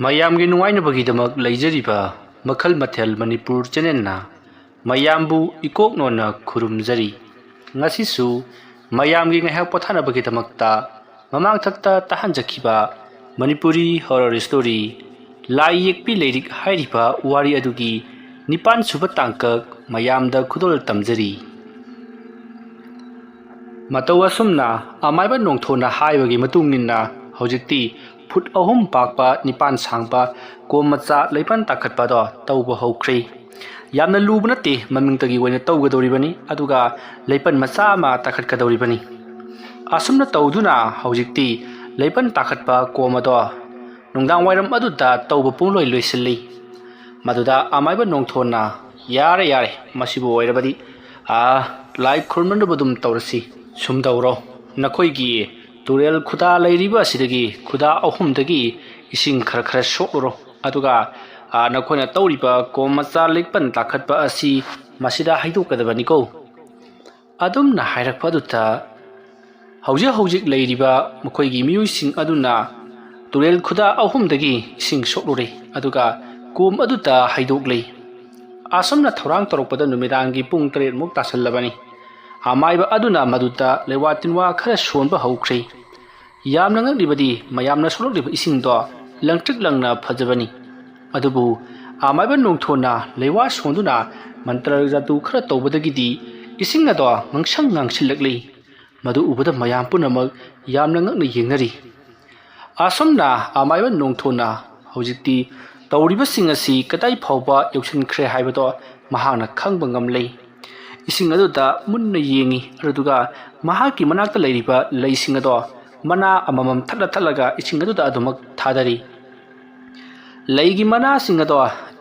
ꯃꯌꯥꯝꯒꯤ ꯅꯨꯡꯉꯥꯏꯅꯕꯒꯤꯗꯃꯛ ꯂꯩꯖꯔꯤꯕ ꯃꯈꯜ ꯃꯊꯦꯜ ꯃꯅꯤꯄꯨꯔ ꯆꯦꯅꯦꯜꯅ ꯃꯌꯥꯝꯕꯨ ꯏꯀꯣꯛꯅꯣꯟꯅ ꯈꯨꯔꯨꯝꯖꯔꯤ꯫ ꯉꯁꯤꯁꯨ ꯃꯌꯥꯝꯒꯤ ꯉꯥꯏꯍꯥꯛ ꯄꯣꯊꯥꯅꯕꯒꯤꯗꯃꯛꯇ ꯃꯃꯥꯡꯊꯛꯇ ꯇꯥꯍꯟꯖꯈꯤꯕ ꯃꯅꯤꯄꯨꯔꯤ ꯍꯣꯔꯔ ꯁ꯭ꯇꯣꯔꯤ ꯂꯥꯏ ꯌꯦꯛꯄꯤ ꯂꯩꯔꯤꯛ ꯍꯥꯏꯔꯤꯕ ꯋꯥꯔꯤ ꯑꯗꯨꯒꯤ 9ꯁꯨꯕ ꯇꯥꯡꯀꯛ ꯃꯌꯥꯝꯗ ꯈꯨꯗꯣꯜ ꯇꯝꯖꯔꯤ꯫ ꯃꯇꯧ ꯑꯁꯨꯝꯅ ꯑꯃꯥꯏꯕ ꯅꯣꯡꯊꯣꯟꯅ ꯍꯥꯏꯕꯒꯤ ꯃꯇꯨꯡꯏꯟꯅ ꯍꯧꯖꯤꯛꯇꯤ ꯐꯨꯠ 3 ꯄꯥꯛꯄ 9 ꯁꯥꯡꯕ ꯀꯣꯝ ꯃꯆꯥ ꯂꯩꯄꯟ ꯇꯥꯈꯠꯄꯗꯣ ꯇꯧꯕ ꯍꯧꯈ꯭ꯔꯦ꯫ ꯌꯥꯝꯅ ꯂꯨꯕ ꯅꯠꯇꯦ, ꯃꯃꯤꯡꯇꯒꯤ ꯑꯣꯏꯅ ꯇꯧꯒꯗꯧꯔꯤꯕꯅꯤ, ꯑꯗꯨꯒ ꯂꯩꯄꯟ ꯃꯆꯥ ꯑꯃ ꯇꯥꯈꯠꯀꯗꯧꯔꯤꯕꯅꯤ꯫ ꯑꯁꯨꯝꯅ ꯇꯧꯗꯨꯅ ꯍꯧꯖꯤꯛꯇꯤ ꯂꯩꯄꯟ ꯇꯥꯈꯠꯄ ꯀꯣꯝ ꯑꯗꯣ ꯅꯨꯡꯗꯥꯡ ꯋꯥꯏꯔꯝ ꯑꯗꯨꯗ ꯇꯧꯕ ꯄꯨꯡꯂꯣꯏ ꯂꯣꯏꯁꯤꯜꯂꯤ꯫ ꯃꯗꯨꯗ ꯑꯃꯥꯏꯕ ꯅꯣꯡꯊꯣꯟꯅ ꯌꯥꯔꯦ ꯃꯁꯤꯕꯨ ꯑꯣꯏꯔꯕꯗꯤ ꯂꯥꯏ ꯈꯨꯔꯨꯝꯅꯕ ꯑꯗꯨꯝ ꯇꯧꯔꯁꯤ꯫ ꯁꯨꯝ ꯇꯧꯔꯣ, ꯅꯈꯣꯏꯒꯤ ꯇꯨꯔꯦꯜ ꯈꯨꯗꯥ ꯂꯩꯔꯤꯕ ꯑꯁꯤꯗꯒꯤ ꯈꯨꯗꯥ 3ꯗꯒꯤ ꯏꯁꯤꯡ ꯈꯔ ꯁꯣꯛꯂꯨꯔꯣ, ꯑꯗꯨꯒ ꯅꯈꯣꯏꯅ ꯇꯧꯔꯤꯕ ꯀꯣꯝ ꯃꯆꯥ ꯂꯩꯄꯟ ꯇꯥꯈꯠꯄ ꯑꯁꯤ ꯃꯁꯤꯗ ꯍꯩꯗꯣꯛꯀꯗꯕꯅꯤꯀꯣ꯫ ꯑꯗꯨꯝꯅ ꯍꯥꯏꯔꯛꯄ ꯑꯗꯨꯗ ꯍꯧꯖꯤꯛ ꯂꯩꯔꯤꯕ ꯃꯈꯣꯏꯒꯤ ꯃꯤꯑꯣꯏꯁꯤꯡ ꯑꯗꯨꯅ ꯇꯨꯔꯦꯜ ꯈꯨꯗꯥ 3ꯗꯒꯤ ꯏꯁꯤꯡ ꯁꯣꯛꯂꯨꯔꯦ, ꯑꯗꯨꯒ ꯀꯣꯝ ꯑꯗꯨꯗ ꯍꯩꯗꯣꯛꯂꯦ꯫ ꯑꯁꯨꯝꯅ ꯊꯧꯔꯥꯡ ꯇꯧꯔꯛꯄꯗ ꯅꯨꯃꯤꯗꯥꯡꯒꯤ ꯄꯨꯡ 7ꯃꯨꯛ ꯇꯥꯁꯜꯂꯕꯅꯤ꯫ ꯑꯃꯥꯏꯕ ꯑꯗꯨꯅ ꯃꯗꯨꯗ ꯂꯩꯋꯥ ꯇꯤꯟꯋꯥ ꯈꯔ ꯁꯣꯟꯕ ꯍꯧꯈ꯭ꯔꯦ꯫ ꯌꯥꯝꯅ ꯉꯛꯂꯤꯕꯗꯤ ꯃꯌꯥꯝꯅ ꯁꯣꯛꯂꯛꯂꯤꯕ ꯏꯁꯤꯡꯗꯣ ꯂꯪꯇ꯭ꯔꯤꯛ ꯂꯪꯅ ꯐꯖꯕꯅꯤ꯫ ꯑꯗꯨꯕꯨ ꯑꯃꯥꯏꯕ ꯅꯣꯡꯊꯣꯟꯅ ꯂꯩꯋꯥ ꯁꯣꯟꯗꯨꯅ ꯃꯟꯇ꯭ꯔ ꯖꯥꯗꯨ ꯈꯔ ꯇꯧꯕꯗꯒꯤꯗꯤ ꯏꯁꯤꯡ ꯑꯗꯣ ꯉꯥꯡꯁꯤꯜꯂꯛꯂꯤ꯫ ꯃꯗꯨ ꯎꯕꯗ ꯃꯌꯥꯝ ꯄꯨꯝꯅꯃꯛ ꯌꯥꯝꯅ ꯉꯛꯅ ꯌꯦꯡꯅꯔꯤ꯫ ꯑꯁꯨꯝꯅ ꯑꯃꯥꯏꯕ ꯅꯣꯡꯊꯣꯟꯅ ꯍꯧꯖꯤꯛꯇꯤ ꯇꯧꯔꯤꯕꯁꯤꯡ ꯑꯁꯤ ꯀꯗꯥꯏ ꯐꯥꯎꯕ ꯌꯧꯁꯤꯟꯈ꯭ꯔꯦ ꯍꯥꯏꯕꯗꯣ ꯃꯍꯥꯛꯅ ꯈꯪꯕ ꯉꯝꯂꯦ꯫ ꯏꯁꯤꯡ ꯑꯗꯨꯗ ꯃꯨꯟꯅ ꯌꯦꯡꯉꯤ, ꯑꯗꯨꯒ ꯃꯍꯥꯛꯀꯤ ꯃꯅꯥꯛꯇ ꯂꯩꯔꯤꯕ ꯂꯩꯁꯤꯡ ꯑꯗꯣ ꯃꯅꯥ ꯑꯃꯃꯝ ꯊꯠꯂꯒ ꯏꯁꯤꯡ ꯑꯗꯨꯗ ꯑꯗꯨꯃꯛ ꯊꯥꯗꯔꯤ꯫ ꯂꯩꯒꯤ ꯃꯅꯥꯁꯤꯡ ꯑꯗꯣ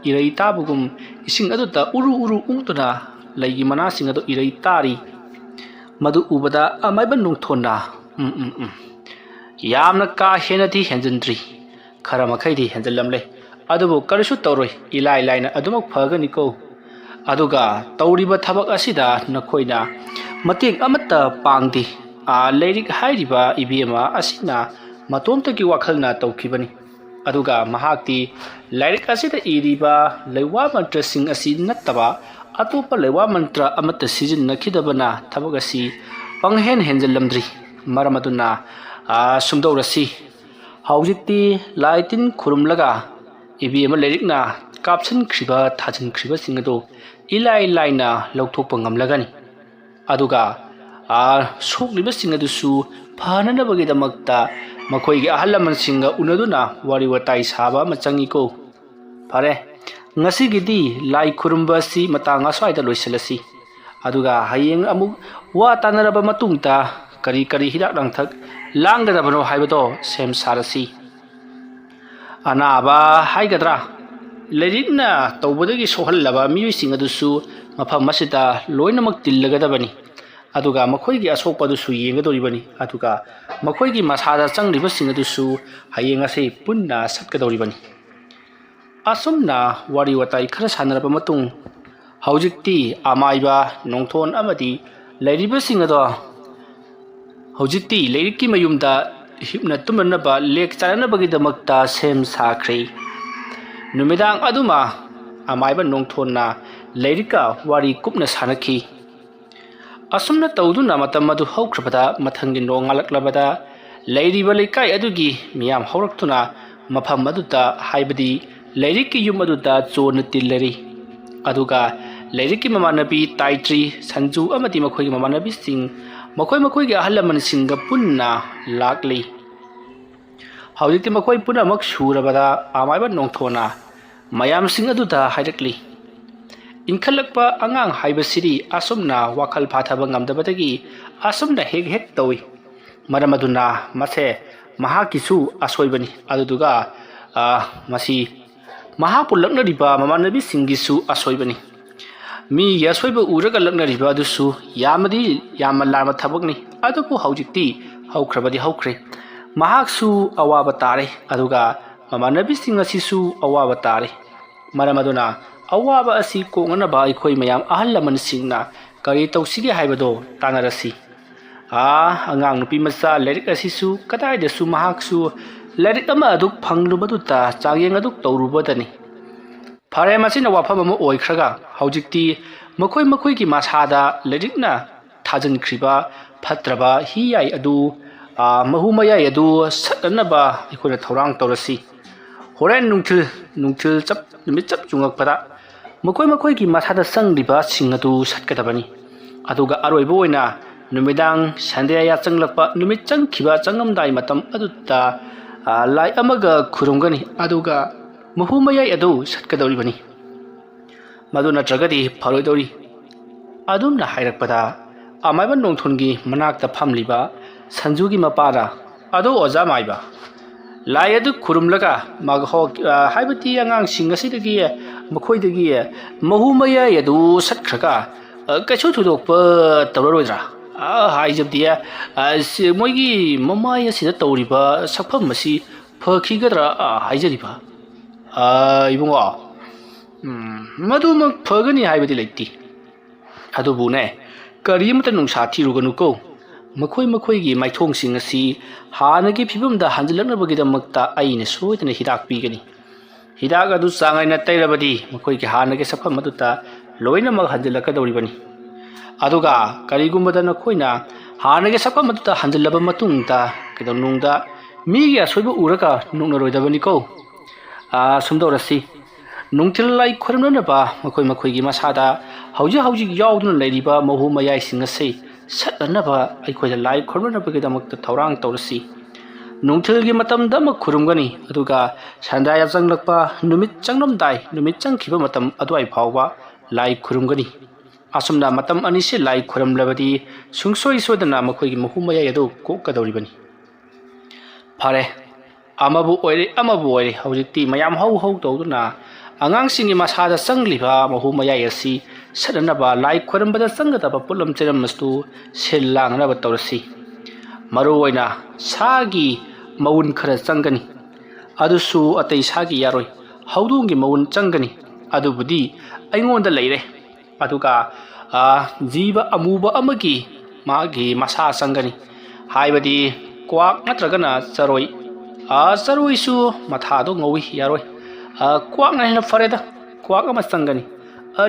ꯏꯔꯩ ꯇꯥꯕꯒꯨꯝ ꯏꯁꯤꯡ ꯑꯗꯨꯗ ꯎꯔꯨ ꯎꯪꯗꯨꯅ ꯂꯩꯒꯤ ꯃꯅꯥꯁꯤꯡ ꯑꯗꯣ ꯏꯔꯩ ꯇꯥꯔꯤ꯫ ꯃꯗꯨ ꯎꯕꯗ ꯑꯃꯥꯏꯕ ꯅꯣꯡꯊꯣꯟꯅ ꯌꯥꯝꯅ ꯀꯥ ꯍꯦꯟꯅꯗꯤ ꯍꯦꯟꯖꯤꯟꯗ꯭ꯔꯤ, ꯈꯔ ꯃꯈꯩꯗꯤ ꯍꯦꯟꯖꯤꯜꯂꯝꯂꯦ, ꯑꯗꯨꯕꯨ ꯀꯔꯤꯁꯨ ꯇꯧꯔꯣꯏ, ꯏꯂꯥꯏ ꯂꯥꯏꯅ ꯑꯗꯨꯃꯛ ꯐꯒꯅꯤꯀꯣ꯫ ꯑꯗꯨꯒ ꯇꯧꯔꯤꯕ ꯊꯕꯛ ꯑꯁꯤꯗ ꯅꯈꯣꯏꯅ ꯃꯇꯦꯡ ꯑꯃꯠꯇ ꯄꯥꯡꯗꯦ꯫ ꯂꯩꯔꯤꯛ ꯍꯥꯏꯔꯤꯕ ꯏꯕꯦꯝꯃ ꯑꯁꯤꯅ ꯃꯇꯣꯝꯇꯒꯤ ꯋꯥꯈꯜꯅ ꯇꯧꯈꯤꯕꯅꯤ, ꯑꯗꯨꯒ ꯃꯍꯥꯛꯇꯤ ꯂꯥꯏꯔꯤꯛ ꯑꯁꯤꯗ ꯏꯔꯤꯕ ꯂꯩꯋꯥ ꯃꯟꯇ꯭ꯔꯁꯤꯡ ꯑꯁꯤ ꯅꯠꯇꯕ ꯑꯇꯣꯞꯄ ꯂꯩꯋꯥ ꯃꯟꯇ꯭ꯔ ꯑꯃꯠꯇ ꯁꯤꯖꯤꯟꯅꯈꯤꯗꯕꯅ ꯊꯕꯛ ꯑꯁꯤ ꯍꯦꯟꯖꯤꯜꯂꯝꯗ꯭ꯔꯤ꯫ ꯃꯔꯝ ꯑꯗꯨꯅ ꯁꯨꯝꯗꯧꯔꯁꯤ, ꯍꯧꯖꯤꯛꯇꯤ ꯂꯥꯏ ꯇꯤꯟ ꯈꯨꯔꯨꯝꯂꯒ ꯏꯕꯦꯝꯃ ꯂꯩꯔꯤꯛꯅ ꯀꯥꯞꯁꯤꯟꯈ꯭ꯔꯤꯕ ꯊꯥꯖꯤꯟꯈ꯭ꯔꯤꯕꯁꯤꯡ ꯑꯗꯨ ꯏꯂꯥꯏ ꯂꯥꯏꯅ ꯂꯧꯊꯣꯛꯄ ꯉꯝꯂꯒꯅꯤ꯫ ꯑꯗꯨꯒ ꯁꯣꯛꯂꯤꯕꯁꯤꯡ ꯑꯗꯨꯁꯨ ꯐꯅꯅꯕꯒꯤꯗꯃꯛꯇ ꯃꯈꯣꯏꯒꯤ ꯑꯍꯜ ꯂꯃꯟꯁꯤꯡꯒ ꯎꯅꯗꯨꯅ ꯋꯥꯔꯤ ꯋꯥꯇꯥꯏ ꯁꯥꯕ ꯑꯃ ꯆꯪꯏꯀꯣ꯫ ꯐꯔꯦ, ꯉꯁꯤꯒꯤꯗꯤ ꯂꯥꯏ ꯈꯨꯔꯨꯝꯕ ꯑꯁꯤ ꯃꯇꯥꯡ ꯑꯁ꯭ꯋꯥꯏꯗ ꯂꯣꯏꯁꯤꯜꯂꯁꯤ, ꯑꯗꯨꯒ ꯍꯌꯦꯡ ꯑꯃꯨꯛ ꯋꯥ ꯇꯥꯟꯅꯔꯕ ꯃꯇꯨꯡꯗ ꯀꯔꯤ ꯍꯤꯗꯥꯛ ꯂꯥꯡꯊꯛ ꯂꯥꯡꯒꯗꯕꯅꯣ ꯍꯥꯏꯕꯗꯣ ꯁꯦꯝ ꯁꯥꯔꯁꯤ꯫ ꯑꯅꯥꯕ ꯍꯥꯏꯒꯗ꯭ꯔꯥ, ꯂꯩꯔꯤꯛꯅ ꯇꯧꯕꯗꯒꯤ ꯁꯣꯛꯍꯜꯂꯕ ꯃꯤꯑꯣꯏꯁꯤꯡ ꯑꯗꯨꯁꯨ ꯃꯐꯝ ꯑꯁꯤꯗ ꯂꯣꯏꯅꯃꯛ ꯇꯤꯜꯂꯒꯗꯕꯅꯤ, ꯑꯗꯨꯒ ꯃꯈꯣꯏꯒꯤ ꯑꯁꯣꯛꯄ ꯑꯗꯨꯁꯨ ꯌꯦꯡꯒꯗꯧꯔꯤꯕꯅꯤ, ꯑꯗꯨꯒ ꯃꯈꯣꯏꯒꯤ ꯃꯁꯥꯗ ꯆꯪꯂꯤꯕꯁꯤꯡ ꯑꯗꯨꯁꯨ ꯍꯌꯦꯡ ꯑꯁꯤ ꯄꯨꯟꯅ ꯁꯠꯀꯗꯧꯔꯤꯕꯅꯤ꯫ ꯑꯁꯨꯝꯅ ꯋꯥꯔꯤ ꯋꯥꯇꯥꯏ ꯈꯔ ꯁꯥꯟꯅꯔꯕ ꯃꯇꯨꯡ ꯍꯧꯖꯤꯛꯇꯤ ꯑꯃꯥꯏꯕ ꯅꯣꯡꯊꯣꯟ ꯑꯃꯗꯤ ꯂꯩꯔꯤꯕꯁꯤꯡ ꯑꯗꯣ ꯍꯧꯖꯤꯛꯇꯤ ꯂꯩꯔꯤꯛꯀꯤ ꯃꯌꯨꯝꯗ ꯍꯤꯞꯅ ꯇꯨꯝꯅꯅꯕ ꯂꯦꯛ ꯆꯥꯅꯅꯕꯒꯤꯗꯃꯛꯇ ꯁꯦꯝ ꯁꯥꯈ꯭ꯔꯦ꯫ ꯅꯨꯃꯤꯗꯥꯡ ꯑꯗꯨꯃ ꯑꯃꯥꯏꯕ ꯅꯣꯡꯊꯣꯟꯅ ꯂꯩꯔꯤꯛꯀ ꯋꯥꯔꯤ ꯀꯨꯞꯅ ꯁꯥꯅꯈꯤ꯫ ꯑꯁꯨꯝꯅ ꯇꯧꯗꯨꯅ ꯃꯇꯝ ꯑꯗꯨ ꯍꯧꯈ꯭ꯔꯕꯗ ꯃꯊꯪꯒꯤ ꯅꯣꯡ ꯉꯥꯜꯂꯛꯂꯕꯗ ꯂꯩꯔꯤꯕ ꯂꯩꯀꯥꯏ ꯑꯗꯨꯒꯤ ꯃꯤꯌꯥꯝ ꯍꯧꯔꯛꯇꯨꯅ ꯃꯐꯝ ꯑꯗꯨꯗ, ꯍꯥꯏꯕꯗꯤ ꯂꯩꯔꯤꯛꯀꯤ ꯌꯨꯝ ꯑꯗꯨꯗ ꯆꯣꯟꯅ ꯇꯤꯜꯂꯔꯤ꯫ ꯑꯗꯨꯒ ꯂꯩꯔꯤꯛꯀꯤ ꯃꯃꯥꯟꯅꯕꯤ ꯇꯥꯏꯇ꯭ꯔꯤ, ꯁꯟꯖꯨ ꯑꯃꯗꯤ ꯃꯈꯣꯏꯒꯤ ꯃꯃꯥꯟꯅꯕꯤꯁꯤꯡ ꯃꯈꯣꯏꯒꯤ ꯑꯍꯜ ꯂꯃꯟꯁꯤꯡꯒ ꯄꯨꯟꯅ ꯂꯥꯛꯂꯤ꯫ ꯍꯧꯖꯤꯛꯇꯤ ꯃꯈꯣꯏ ꯄꯨꯝꯅꯃꯛ ꯁꯨꯔꯕꯗ ꯑꯃꯥꯏꯕ ꯅꯣꯡꯊꯣꯟꯅ ꯃꯌꯥꯝꯁꯤꯡ ꯑꯗꯨꯗ ꯍꯥꯏꯔꯛꯂꯤ꯫ ꯏꯟꯈꯠꯂꯛꯄ ꯑꯉꯥꯡ ꯍꯥꯏꯕꯁꯤꯗꯤ ꯑꯁꯨꯝꯅ ꯋꯥꯈꯜ ꯐꯥꯊꯕ ꯉꯝꯗꯕꯗꯒꯤ ꯑꯁꯨꯝꯅ ꯍꯦꯛ ꯇꯧꯏ꯫ ꯃꯔꯝ ꯑꯗꯨꯅ ꯃꯁꯦ ꯃꯍꯥꯛꯀꯤꯁꯨ ꯑꯁꯣꯏꯕꯅꯤ, ꯑꯗꯨꯗꯨꯒ ꯃꯁꯤ ꯃꯍꯥꯛꯄꯨ ꯂꯛꯅꯔꯤꯕ ꯃꯃꯥꯟꯅꯕꯤꯁꯤꯡꯒꯤꯁꯨ ꯑꯁꯣꯏꯕꯅꯤ꯫ ꯃꯤꯒꯤ ꯑꯁꯣꯏꯕ ꯎꯔꯒ ꯂꯛꯅꯔꯤꯕ ꯑꯗꯨꯁꯨ ꯌꯥꯝꯅ ꯂꯥꯟꯕ ꯊꯕꯛꯅꯤ, ꯑꯗꯨꯕꯨ ꯍꯧꯖꯤꯛꯇꯤ ꯍꯧꯈ꯭ꯔꯕꯗꯤ ꯍꯧꯈ꯭ꯔꯦ꯫ ꯃꯍꯥꯛꯁꯨ ꯑꯋꯥꯕ ꯇꯥꯔꯦ, ꯑꯗꯨꯒ ꯃꯃꯥꯟꯅꯕꯤꯁꯤꯡ ꯑꯁꯤꯁꯨ ꯑꯋꯥꯕ ꯇꯥꯔꯦ꯫ ꯃꯔꯝ ꯑꯗꯨꯅ ꯑꯋꯥꯕ ꯑꯁꯤ ꯀꯣꯛꯅꯅꯕ ꯑꯩꯈꯣꯏ ꯃꯌꯥꯝ ꯑꯍꯜ ꯂꯃꯟꯁꯤꯡꯅ ꯀꯔꯤ ꯇꯧꯁꯤꯒꯦ ꯍꯥꯏꯕꯗꯣ ꯇꯥꯟꯅꯔꯁꯤ꯫ ꯑꯉꯥꯡ ꯅꯨꯄꯤ ꯃꯆꯥ ꯂꯩꯔꯤꯛ ꯑꯁꯤꯁꯨ ꯀꯗꯥꯏꯗꯁꯨ ꯃꯍꯥꯛꯁꯨ ꯂꯥꯏꯔꯤꯛ ꯑꯃ ꯑꯗꯨꯛ ꯐꯪꯂꯨꯕꯗꯨꯗ ꯆꯥꯡꯌꯦꯡ ꯑꯗꯨꯛ ꯇꯧꯔꯨꯕꯗꯅꯤ꯫ ꯐꯔꯦ ꯃꯁꯤꯅ ꯋꯥꯐꯝ ꯑꯃ ꯑꯣꯏꯈ꯭ꯔꯒ ꯍꯧꯖꯤꯛꯇꯤ ꯃꯈꯣꯏꯒꯤ ꯃꯁꯥꯗ ꯂꯥꯏꯔꯤꯛꯅ ꯊꯥꯖꯤꯟꯈ꯭ꯔꯤꯕ ꯐꯠꯇ꯭ꯔꯕ ꯍꯤ ꯌꯥꯏ ꯑꯗꯨ ꯃꯍꯨ ꯃꯌꯥꯏ ꯑꯗꯨ ꯁꯠꯅꯅꯕ ꯑꯩꯈꯣꯏꯅ ꯊꯧꯔꯥꯡ ꯇꯧꯔꯁꯤ꯫ ꯍꯣꯔꯦꯟ ꯅꯨꯡꯊꯤꯜ ꯅꯨꯃꯤꯠ ꯆꯞ ꯌꯨꯡꯉꯛꯄꯗ ꯃꯈꯣꯏꯒꯤ ꯃꯁꯥꯗ ꯆꯪꯂꯤꯕꯁꯤꯡ ꯑꯗꯨ ꯁꯠꯀꯗꯕꯅꯤ꯫ ꯑꯗꯨꯒ ꯑꯔꯣꯏꯕ ꯑꯣꯏꯅ ꯅꯨꯃꯤꯗꯥꯡ ꯁꯟꯗ꯭ꯌꯥ ꯆꯪꯂꯛꯄ ꯅꯨꯃꯤꯠ ꯆꯪꯉꯝꯗꯥꯏ ꯃꯇꯝ ꯑꯗꯨꯗ ꯂꯥꯏ ꯑꯃꯒ ꯈꯨꯔꯨꯝꯒꯅꯤ ꯑꯗꯨꯒ ꯃꯍꯨ ꯃꯌꯥꯏ ꯑꯗꯨ ꯁꯠꯀꯗꯧꯔꯤꯕꯅꯤ꯫ ꯃꯗꯨ ꯅꯠꯇ꯭ꯔꯒꯗꯤ ꯐꯔꯣꯏꯗꯧꯔꯤ꯫ ꯑꯗꯨꯝꯅ ꯍꯥꯏꯔꯛꯄꯗ ꯑꯃꯥꯏꯕ ꯅꯣꯡꯊꯣꯟꯒꯤ ꯃꯅꯥꯛꯇ ꯐꯝꯂꯤꯕ ꯁꯟꯖꯨꯒꯤ ꯃꯄꯥꯅ "ꯑꯗꯣ ꯑꯣꯖꯥ ꯃꯥꯏꯕ, ꯂꯥꯏ ꯑꯗꯨ ꯈꯨꯔꯨꯝꯂꯒ ꯍꯥꯏꯕꯗꯤ ꯑꯉꯥꯡꯁꯤꯡ ꯑꯁꯤꯗꯒꯤ ꯃꯈꯣꯏꯗꯒꯤ ꯃꯍꯨ ꯃꯌꯥꯏ ꯑꯗꯨ ꯁꯠꯈ꯭ꯔꯒ ꯀꯩꯁꯨ ꯊꯣꯏꯗꯣꯛꯄ ꯇꯧꯔꯔꯣꯏꯗ꯭ꯔꯥ? ꯍꯥꯏꯖꯕꯗꯤ ꯃꯣꯏꯒꯤ ꯃꯃꯥꯏ ꯑꯁꯤꯗ ꯇꯧꯔꯤꯕ ꯁꯛꯐꯝ ꯑꯁꯤ ꯐꯈꯤꯒꯗ꯭ꯔꯥ ꯍꯥꯏꯖꯔꯤꯕ꯫ ꯏꯕꯨꯡꯉꯣ, ꯃꯗꯨꯃꯛ ꯐꯒꯅꯤ ꯍꯥꯏꯕꯗꯤ ꯂꯩꯇꯦ꯫ ꯑꯗꯨꯕꯨꯅꯦ, ꯀꯔꯤꯃꯇ ꯅꯨꯡꯁꯥ ꯊꯤꯔꯨꯒꯅꯨꯀꯣ꯫ ꯃꯈꯣꯏꯒꯤ ꯃꯥꯏꯊꯣꯡꯁꯤꯡ ꯑꯁꯤ ꯍꯥꯟꯅꯒꯤ ꯐꯤꯕꯝꯗ ꯍꯟꯖꯤꯜꯂꯛꯅꯕꯒꯤꯗꯃꯛꯇ ꯑꯩꯅ ꯁꯣꯏꯗꯅ ꯍꯤꯗꯥꯛ ꯄꯤꯒꯅꯤ꯫ ꯍꯤꯗꯥꯛ ꯑꯗꯨ ꯆꯥꯡ ꯅꯥꯏꯅ ꯇꯩꯔꯕꯗꯤ ꯃꯈꯣꯏꯒꯤ ꯍꯥꯟꯅꯒꯤ ꯁꯛꯐꯝ ꯑꯗꯨꯗ ꯂꯣꯏꯅꯃꯛ ꯍꯟꯖꯤꯜꯂꯛꯀꯗꯧꯔꯤꯕꯅꯤ꯫ ꯑꯗꯨꯒ ꯀꯔꯤꯒꯨꯝꯕꯗ ꯅꯈꯣꯏꯅ ꯍꯥꯟꯅꯒꯤ ꯁꯛꯐꯝ ꯑꯗꯨꯗ ꯍꯟꯖꯤꯜꯂꯕ ꯃꯇꯨꯡꯗ ꯀꯩꯗꯧꯅꯨꯡꯗ ꯃꯤꯒꯤ ꯑꯁꯣꯏꯕ ꯎꯔꯒ ꯅꯣꯛꯅꯔꯣꯏꯗꯕꯅꯤꯀꯣ꯫ ꯁꯨꯝꯗꯧꯔꯁꯤ, ꯅꯨꯡꯊꯤꯜ ꯂꯥꯏ ꯈꯣꯏꯔꯝꯅꯅꯕ ꯃꯈꯣꯏꯒꯤ ꯃꯁꯥꯗ ꯍꯧꯖꯤꯛ ꯌꯥꯎꯗꯨꯅ ꯂꯩꯔꯤꯕ ꯃꯍꯨ ꯃꯌꯥꯏꯁꯤꯡ ꯑꯁꯤ ꯁꯠꯅꯅꯕ ꯑꯩꯈꯣꯏꯗ ꯂꯥꯏ ꯈꯣꯏꯔꯝꯅꯕꯒꯤꯗꯃꯛꯇ ꯊꯧꯔꯥꯡ ꯇꯧꯔꯁꯤ꯫ ꯅꯨꯡꯊꯤꯜꯒꯤ ꯃꯇꯝꯗ ꯑꯃ ꯈꯨꯔꯨꯝꯒꯅꯤ ꯑꯗꯨꯒ ꯁꯟꯗ꯭ꯌꯥ ꯆꯪꯂꯛꯄ ꯅꯨꯃꯤꯠ ꯆꯪꯂꯝꯗꯥꯏ ꯅꯨꯃꯤꯠ ꯆꯪꯈꯤꯕ ꯃꯇꯝ ꯑꯗꯨꯋꯥꯏ ꯐꯥꯎꯕ ꯂꯥꯏ ꯈꯨꯔꯨꯝꯒꯅꯤ꯫ ꯑꯁꯨꯝꯅ ꯃꯇꯝ ꯑꯅꯤꯁꯤ ꯂꯥꯏ ꯈꯨꯔꯝꯂꯕꯗꯤ ꯁꯨꯡꯁꯣꯏ ꯁꯣꯏꯗꯅ ꯃꯈꯣꯏꯒꯤ ꯃꯍꯨ ꯃꯌꯥꯏ ꯑꯗꯨ ꯀꯣꯛꯀꯗꯧꯔꯤꯕꯅꯤ꯫ ꯐꯔꯦ, ꯑꯃꯕꯨ ꯑꯣꯏꯔꯦ ꯍꯧꯖꯤꯛꯇꯤ ꯃꯌꯥꯝ ꯍꯧ ꯇꯧꯗꯨꯅ ꯑꯉꯥꯡꯁꯤꯡꯒꯤ ꯃꯁꯥꯗ ꯆꯪꯂꯤꯕ ꯃꯍꯨ ꯃꯌꯥꯏ ꯑꯁꯤ ꯁꯠꯅꯅꯕ ꯂꯥꯏ ꯈꯣꯏꯔꯝꯕꯗ ꯆꯪꯒꯗꯕ ꯄꯣꯠꯂꯝ ꯆꯩꯔꯝ ꯑꯗꯨ ꯁꯤꯜ ꯂꯥꯡꯅꯕ ꯇꯧꯔꯁꯤ꯫ ꯃꯔꯨꯑꯣꯏꯅ ꯁꯥꯒꯤ ꯃꯎꯟ ꯈꯔ ꯆꯪꯒꯅꯤ꯫ ꯑꯗꯨꯁꯨ ꯑꯇꯩ ꯁꯥꯒꯤ ꯌꯥꯔꯣꯏ, ꯍꯧꯗꯣꯡꯒꯤ ꯃꯎꯟ ꯆꯪꯒꯅꯤ꯫ ꯑꯗꯨꯕꯨꯗꯤ ꯑꯩꯉꯣꯟꯗ ꯂꯩꯔꯦ꯫ ꯑꯗꯨꯒ ꯖꯤꯕ ꯑꯃꯨꯕ ꯑꯃꯒꯤ ꯃꯥꯒꯤ ꯃꯁꯥ ꯆꯪꯒꯅꯤ, ꯍꯥꯏꯕꯗꯤ ꯀ꯭ꯋꯥꯛ ꯅꯠꯇ꯭ꯔꯒꯅ ꯆꯔꯣꯏ꯫ ꯆꯔꯣꯏꯁꯨ ꯃꯊꯥꯗꯣ ꯉꯧꯏ, ꯌꯥꯔꯣꯏ꯫ ꯀ꯭ꯋꯥꯛꯅ ꯍꯦꯟꯅ ꯐꯔꯦꯗ, ꯀ꯭ꯋꯥꯛ ꯑꯃ ꯆꯪꯒꯅꯤ꯫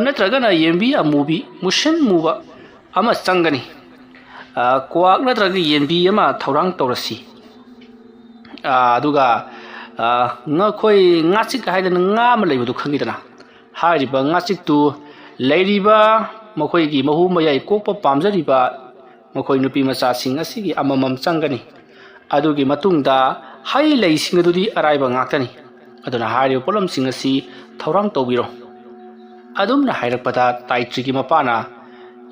ꯅꯠꯇ꯭ꯔꯒꯅ ꯌꯦꯟꯕꯤ ꯑꯃꯨꯕꯤ ꯃꯨꯁꯤꯟ ꯃꯨꯕ ꯑꯃ ꯆꯪꯒꯅꯤ꯫ ꯀ꯭ꯋꯥꯛ ꯅꯠꯇ꯭ꯔꯒ ꯌꯦꯟꯕꯤ ꯑꯃ ꯊꯧꯔꯥꯡ ꯇꯧꯔꯁꯤ꯫ ꯑꯗꯨꯒ ꯑꯩꯈꯣই ꯉꯥꯆꯤꯛ ꯍꯥꯏꯗꯅ ꯉꯥ ꯑꯃ ꯂꯩꯕꯗꯨ ꯈꯪꯉꯤꯗꯅ? ꯍꯥꯏꯔꯤꯕ ꯉꯥꯆꯤꯛꯇꯨ ꯂꯩꯔꯤꯕ ꯃꯈꯣꯏꯒꯤ ꯃꯍꯨ ꯃꯌꯥꯏ ꯀꯣꯛꯄ ꯄꯥꯝꯖꯔꯤꯕ ꯃꯈꯣꯏ ꯅꯨꯄꯤ ꯃꯆꯥꯁꯤꯡ ꯑꯁꯤꯒꯤ ꯑꯃꯃꯝ ꯆꯪꯒꯅꯤ꯫ ꯑꯗꯨꯒꯤ ꯃꯇꯨꯡꯗ ꯍꯩ ꯂꯩꯁꯤꯡ ꯑꯗꯨꯗꯤ ꯑꯔꯥꯏꯕ ꯉꯥꯛꯇꯅꯤ꯫ ꯑꯗꯨꯅ ꯍꯥꯏꯔꯤꯕ ꯄꯣꯠꯂꯝꯁꯤꯡ ꯑꯁꯤ ꯊꯧꯔꯥꯡ ꯇꯧꯕꯤꯔꯣ꯫ ꯑꯗꯨꯝꯅ ꯍꯥꯏꯔꯛꯄꯗ ꯇꯥꯏꯇ꯭ꯔꯤꯒꯤ ꯃꯄꯥꯅ